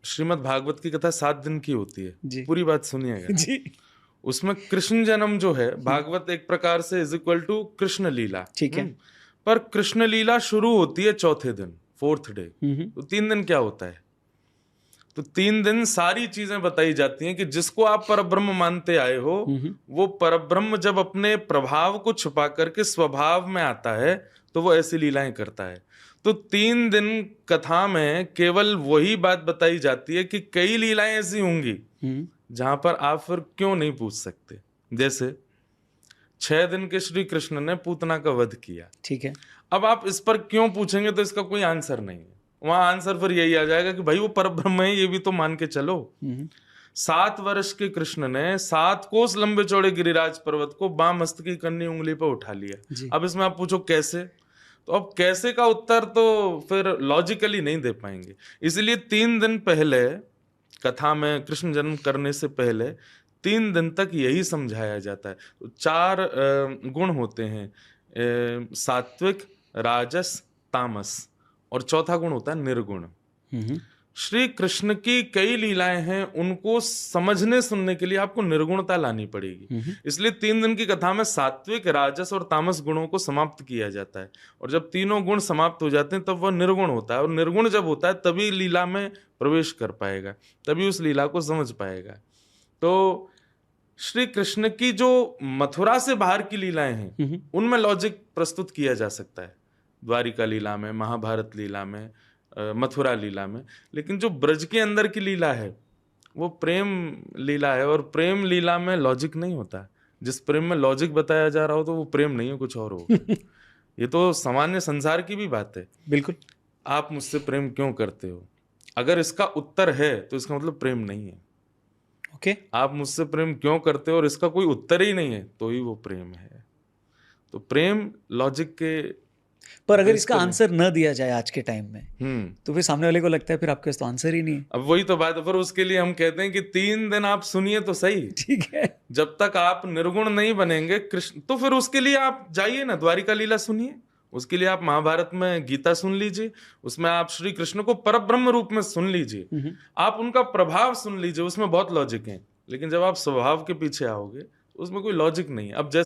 श्रीमद् भागवत की कथा 7 दिन की होती है। जी। पूरी बात सुनिएगा। जी। उसमें कृष्ण जन्म जो है, भागवत एक प्रकार से इज इक्वल टू कृष्ण लीला। ठीक है। पर कृष्ण लीला शुरू होती है चौथे दिन, 4th डे। तो 3 दिन क्या होता है? तो 3 दिन सारी चीजें बताई जाती हैं कि जिसको आप परब्रह्म मानते आए हो, वो परब्रह्म जब अपने प्रभाव को छुपा करके स्वभाव में आता है तो वो ऐसी लीलाएं करता है। तो 3 दिन कथा में केवल वही बात बताई जाती है कि कई लीलाएं ऐसी होंगी जहां पर आप फिर क्यों नहीं पूछ सकते। जैसे 6 दिन के श्री कृष्ण ने पूतना का वध किया। ठीक है। अब आप इस पर क्यों पूछेंगे तो इसका कोई आंसर नहीं है। वहां आंसर फिर यही आ जाएगा कि भाई वो परब्रह्म है, ये भी तो मान के चलो। 7 वर्ष के कृष्ण ने 7 कोस लंबे चौड़े गिरिराज पर्वत को बाम हस्त की कन्नी उंगली पर उठा लिया। अब इसमें आप पूछो कैसे, तो अब कैसे का उत्तर तो फिर लॉजिकली नहीं दे पाएंगे। इसलिए 3 दिन पहले कथा में, कृष्ण जन्म करने से पहले 3 दिन तक यही समझाया जाता है। तो 4 गुण होते हैं, सात्विक, राजस, तामस, और चौथा गुण होता है निर्गुण। श्री कृष्ण की कई लीलाएं हैं, उनको समझने सुनने के लिए आपको निर्गुणता लानी पड़ेगी। इसलिए 3 दिन की कथा में सात्विक, राजस और तामस गुणों को समाप्त किया जाता है। और जब तीनों गुण समाप्त हो जाते हैं तब वह निर्गुण होता है, और निर्गुण जब होता है तभी लीला में प्रवेश कर पाएगा, तभी उस लीला को समझ पाएगा। तो श्री कृष्ण की जो मथुरा से बाहर की लीलाएं हैं उनमें लॉजिक प्रस्तुत किया जा सकता है, द्वारिका लीला में, महाभारत लीला में, मथुरा लीला में। लेकिन जो ब्रज के अंदर की लीला है वो प्रेम लीला है, और प्रेम लीला में लॉजिक नहीं होता। जिस प्रेम में लॉजिक बताया जा रहा हो तो वो प्रेम नहीं हो, कुछ और हो। ये तो सामान्य संसार की भी बात है। बिल्कुल। आप मुझसे प्रेम क्यों करते हो, अगर इसका उत्तर है तो इसका मतलब प्रेम नहीं है। ओके। आप मुझसे प्रेम क्यों करते हो और इसका कोई उत्तर ही नहीं है तो ही वो प्रेम है। तो प्रेम लॉजिक के, पर अगर इसका आंसर न दिया जाए आज के टाइम में तो फिर सामने वाले को लगता है फिर आपके पास तो आंसर ही नहीं है। अब वही तो बात है, फिर उसके लिए हम कहते हैं कि 3 दिन आप सुनिए तो सही। ठीक है। जब तक आप निर्गुण नहीं बनेंगे कृष्ण, तो फिर उसके लिए आप जाइए ना, द्वारिका लीला सुनिए। उसके लिए आप महाभारत में गीता सुन लीजिए, उसमें आप श्री कृष्ण को परब्रह्म रूप में सुन लीजिए, आप उनका प्रभाव सुन लीजिए, उसमें बहुत लॉजिक है। लेकिन जब आप स्वभाव के पीछे आओगे उसमें कोई लॉजिक नहीं है। अब जैसे